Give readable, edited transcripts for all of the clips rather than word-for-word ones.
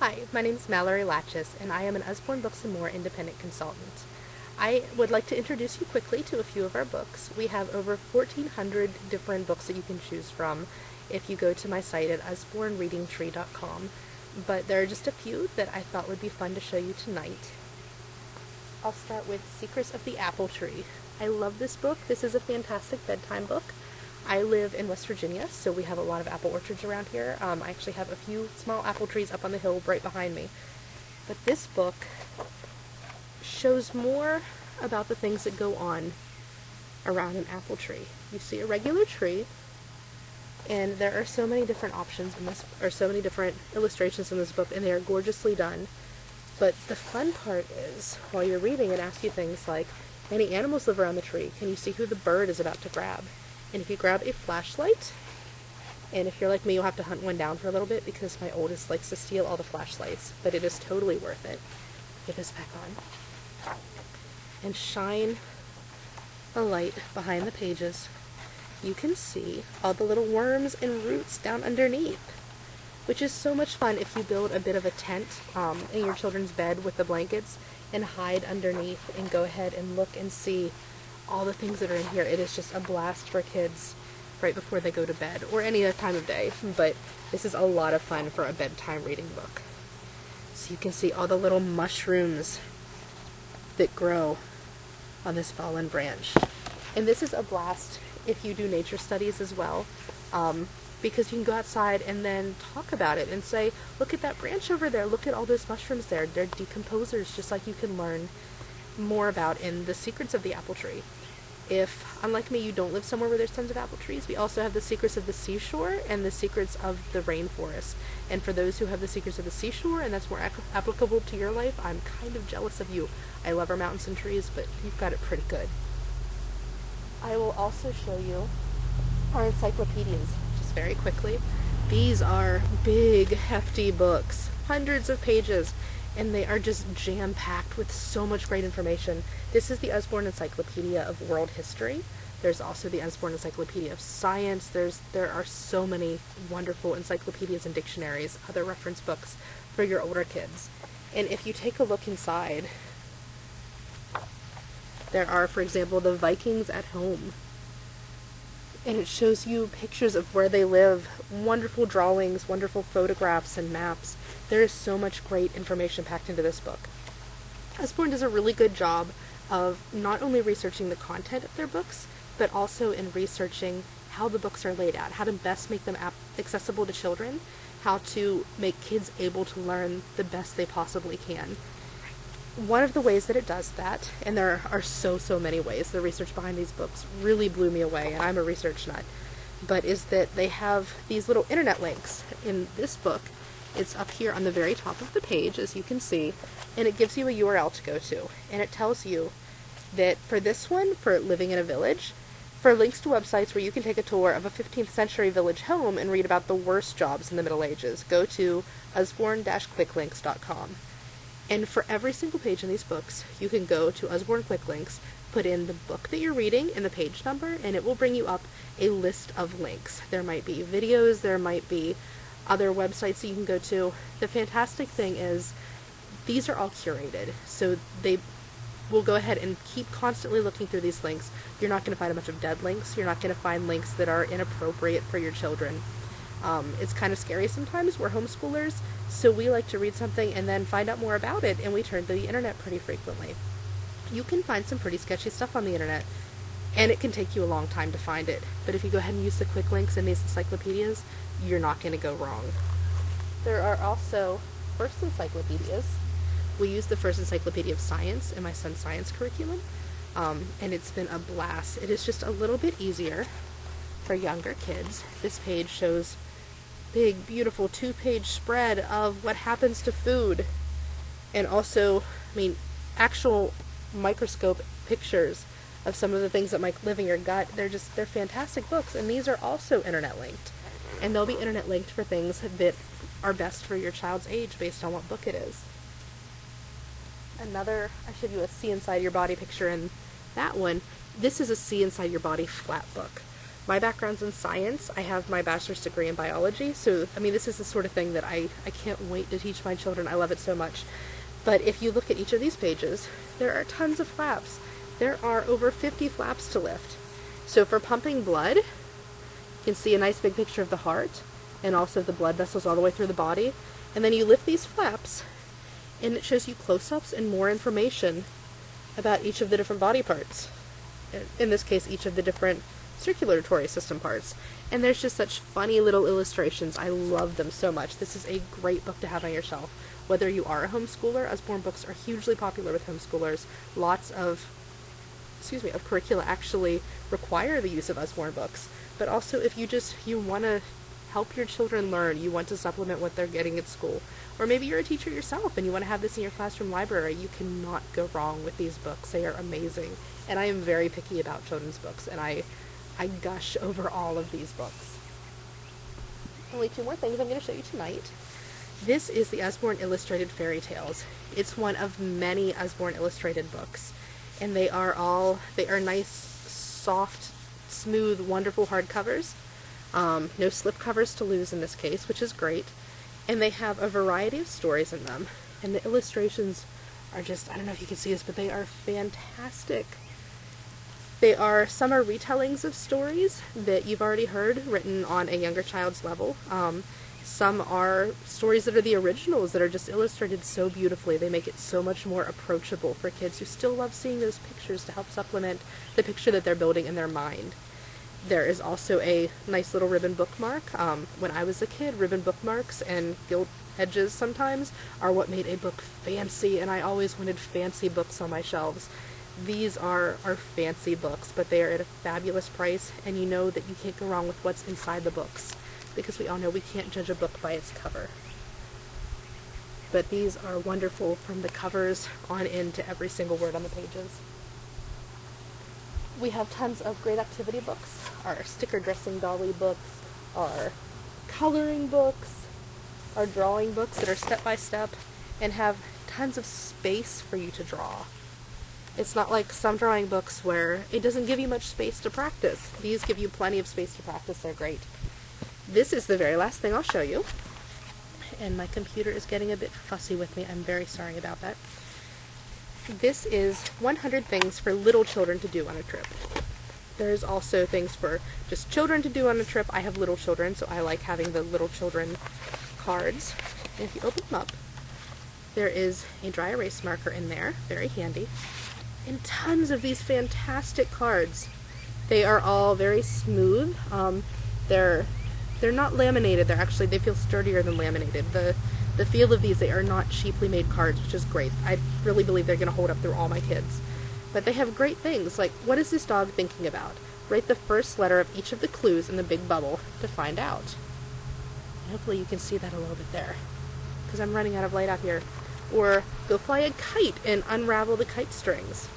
Hi, my name is Mallory Latches, and I am an Usborne Books and More independent consultant. I would like to introduce you quickly to a few of our books. We have over 1,400 different books that you can choose from if you go to my site at usbornereadingtree.com, but there are just a few that I thought would be fun to show you tonight. I'll start with Secrets of the Apple Tree. I love this book. This is a fantastic bedtime book. I live in West Virginia, so we have a lot of apple orchards around here. I actually have a few small apple trees up on the hill right behind me. But this book shows more about the things that go on around an apple tree. You see a regular tree, and there are so many different options in this, or so many different illustrations in this book, and they are gorgeously done. But the fun part is, while you're reading, it asks you things like, any animals live around the tree? Can you see who the bird is about to grab? And if you grab a flashlight, and if you're like me, you'll have to hunt one down for a little bit because my oldest likes to steal all the flashlights, but it is totally worth it. Get this back on. And shine a light behind the pages. You can see all the little worms and roots down underneath, which is so much fun if you build a bit of a tent in your children's bed with the blankets and hide underneath and go ahead and look and see all the things that are in here. It is just a blast for kids right before they go to bed, or any other time of day, but this is a lot of fun for a bedtime reading book. So you can see all the little mushrooms that grow on this fallen branch. And this is a blast if you do nature studies as well, because you can go outside and then talk about it and say, look at that branch over there, look at all those mushrooms there, they're decomposers, just like you can learn more about in The Secrets of the Apple Tree. If, unlike me, you don't live somewhere where there's tons of apple trees, we also have The Secrets of the Seashore and The Secrets of the Rainforest. And for those who have The Secrets of the Seashore, and that's more applicable to your life, I'm kind of jealous of you. I love our mountains and trees, but you've got it pretty good. I will also show you our encyclopedias, just very quickly. These are big, hefty books, hundreds of pages, and they are just jam-packed with so much great information. This is the Usborne Encyclopedia of World History. There's also the Usborne Encyclopedia of Science. There are so many wonderful encyclopedias and dictionaries, other reference books for your older kids. And if you take a look inside, there are, for example, the Vikings at Home. And it shows you pictures of where they live, wonderful drawings, wonderful photographs and maps. There is so much great information packed into this book. Usborne does a really good job of not only researching the content of their books, but also in researching how the books are laid out, how to best make them accessible to children, how to make kids able to learn the best they possibly can. One of the ways that it does that, and there are so many ways, the research behind these books really blew me away, and I'm a research nut, but is that they have these little internet links. In this book, it's up here on the very top of the page, as you can see, and it gives you a URL to go to, and it tells you that for this one, for living in a village, for links to websites where you can take a tour of a 15th century village home and read about the worst jobs in the Middle Ages, go to usborne-quicklinks.com. And for every single page in these books, you can go to Usborne Quick Links, put in the book that you're reading and the page number, and it will bring you up a list of links. There might be videos, there might be other websites that you can go to. The fantastic thing is, these are all curated, so they will go ahead and keep constantly looking through these links. You're not going to find a bunch of dead links. You're not going to find links that are inappropriate for your children. It's kind of scary sometimes. We're homeschoolers, so we like to read something and then find out more about it, and we turn to the internet pretty frequently. You can find some pretty sketchy stuff on the internet, and it can take you a long time to find it. But if you go ahead and use the quick links in these encyclopedias, you're not going to go wrong. There are also first encyclopedias. We use the First Encyclopedia of Science in my son's science curriculum, and it's been a blast. It is just a little bit easier for younger kids. This page shows big, beautiful 2-page spread of what happens to food, and also, actual microscope pictures of some of the things that might live in your gut. They're fantastic books, and these are also internet linked, and they'll be internet linked for things that are best for your child's age based on what book it is. I showed you a see inside your body picture in that one. This is a see inside your body flat book. My background's in science. I have my bachelor's degree in biology, so I mean this is the sort of thing that I can't wait to teach my children. I love it so much. But if you look at each of these pages, there are tons of flaps. There are over 50 flaps to lift. So for pumping blood, you can see a nice big picture of the heart and also the blood vessels all the way through the body. And then you lift these flaps and it shows you close-ups and more information about each of the different body parts. In this case, each of the different circulatory system parts. And there's just such funny little illustrations. I love them so much. This is a great book to have on your shelf. Whether you are a homeschooler, Usborne books are hugely popular with homeschoolers. Lots of curricula actually require the use of Usborne books. But also if you want to help your children learn, you want to supplement what they're getting at school, or maybe you're a teacher yourself and you want to have this in your classroom library, you cannot go wrong with these books. They are amazing. And I am very picky about children's books, and I gush over all of these books. Only two more things I'm going to show you tonight. This is the Usborne Illustrated Fairy Tales. It's one of many Usborne illustrated books, and they are nice, soft, smooth, wonderful hardcovers. No slip covers to lose in this case, which is great. And they have a variety of stories in them. And the illustrations are just, I don't know if you can see this, but they are fantastic. Some are retellings of stories that you've already heard written on a younger child's level. Some are stories that are the originals that are just illustrated so beautifully. They make it so much more approachable for kids who still love seeing those pictures to help supplement the picture that they're building in their mind. There is also a nice little ribbon bookmark. When I was a kid, ribbon bookmarks and gilt edges sometimes are what made a book fancy, and I always wanted fancy books on my shelves. These are fancy books, but they are at a fabulous price, and you know that you can't go wrong with what's inside the books, because we all know we can't judge a book by its cover. But these are wonderful from the covers on into every single word on the pages. We have tons of great activity books, our sticker dressing dolly books, our coloring books, our drawing books that are step-by-step and have tons of space for you to draw. It's not like some drawing books where it doesn't give you much space to practice. These give you plenty of space to practice. They're great. This is the very last thing I'll show you. And my computer is getting a bit fussy with me. I'm very sorry about that. This is 100 things for little children to do on a trip. There's also things for just children to do on a trip. I have little children, so I like having the little children cards. And if you open them up, there is a dry erase marker in there, very handy, and tons of these fantastic cards. They are all very smooth. They're not laminated. They feel sturdier than laminated. The feel of these, they are not cheaply made cards, which is great. I really believe they're going to hold up through all my kids. But they have great things, like, what is this dog thinking about? Write the first letter of each of the clues in the big bubble to find out. And hopefully you can see that a little bit there, because I'm running out of light out here. Or go fly a kite and unravel the kite strings.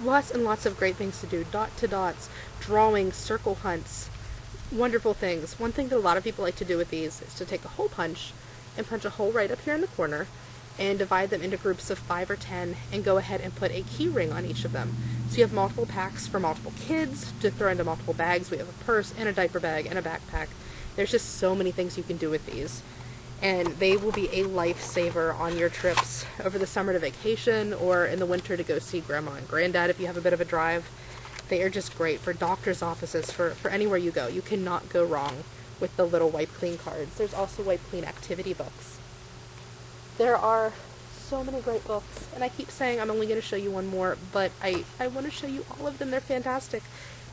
Lots and lots of great things to do. Dot to dots, drawing, circle hunts, wonderful things. One thing that a lot of people like to do with these is to take a hole punch and punch a hole right up here in the corner and divide them into groups of 5 or 10 and go ahead and put a key ring on each of them. So you have multiple packs for multiple kids to throw into multiple bags. We have a purse and a diaper bag and a backpack. There's just so many things you can do with these. And they will be a lifesaver on your trips over the summer to vacation or in the winter to go see grandma and granddad if you have a bit of a drive. They are just great for doctor's offices, for anywhere you go. You cannot go wrong with the little Wipe Clean cards. There's also Wipe Clean activity books. There are so many great books, and I keep saying I'm only going to show you one more, but I want to show you all of them. They're fantastic.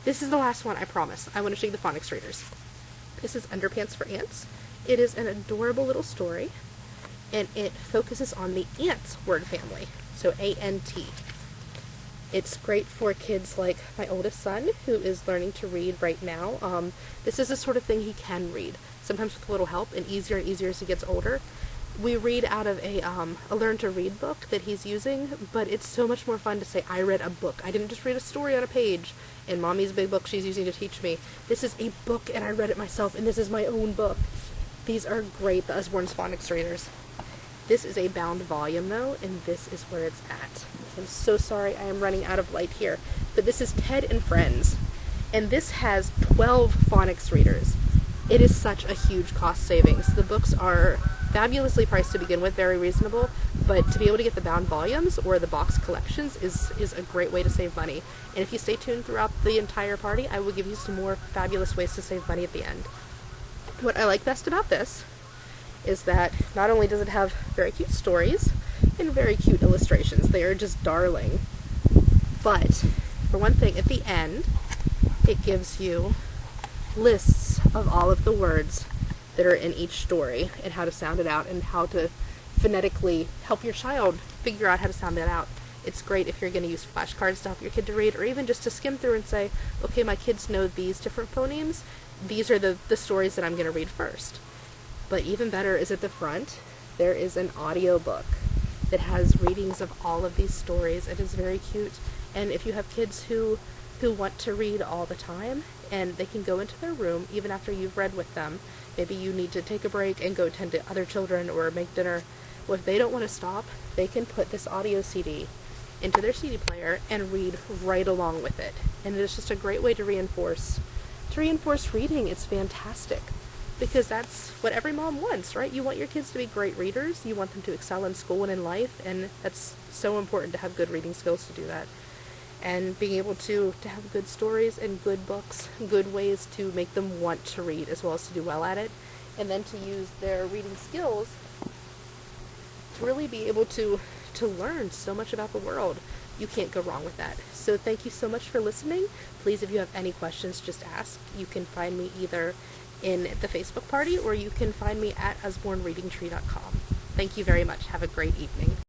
This is the last one, I promise. I want to show you the phonics readers. This is Underpants for Ants. It is an adorable little story, and it focuses on the ants word family, so A-N-T. It's great for kids like my oldest son, who is learning to read right now. This is the sort of thing he can read, sometimes with a little help, and easier as he gets older. We read out of a Learn to Read book that he's using, but it's so much more fun to say, I read a book. I didn't just read a story on a page in Mommy's big book she's using to teach me. This is a book, and I read it myself, and this is my own book. These are great, the Usborne's phonics readers. This is a bound volume, though, and this is where it's at. I'm so sorry I am running out of light here, but this is Ted and Friends. and this has 12 phonics readers. It is such a huge cost savings. The books are fabulously priced to begin with, very reasonable, but to be able to get the bound volumes or the box collections is a great way to save money. And if you stay tuned throughout the entire party, I will give you some more fabulous ways to save money at the end. What I like best about this is that not only does it have very cute stories and very cute illustrations, they are just darling, but for one thing, at the end, it gives you lists of all of the words that are in each story and how to sound it out and how to phonetically help your child figure out how to sound that out. It's great if you're going to use flashcards to help your kid to read, or even just to skim through and say, okay, my kids know these different phonemes, these are the stories that I'm going to read first. But even better is at the front, there is an audio book that has readings of all of these stories. It is very cute, and if you have kids who want to read all the time, and they can go into their room even after you've read with them. Maybe you need to take a break and go tend to other children or make dinner. Well, if they don't want to stop, they can put this audio CD into their CD player and read right along with it. And it is just a great way to reinforce reading. It's fantastic, because that's what every mom wants, right? You want your kids to be great readers. You want them to excel in school and in life, and that's so important to have good reading skills to do that. And being able to have good stories and good books, good ways to make them want to read as well as to do well at it, and then to use their reading skills to really be able to learn so much about the world. You can't go wrong with that. So thank you so much for listening. Please, if you have any questions, just ask. You can find me either in the Facebook party, or you can find me at usbornereadingtree.com. Thank you very much. Have a great evening.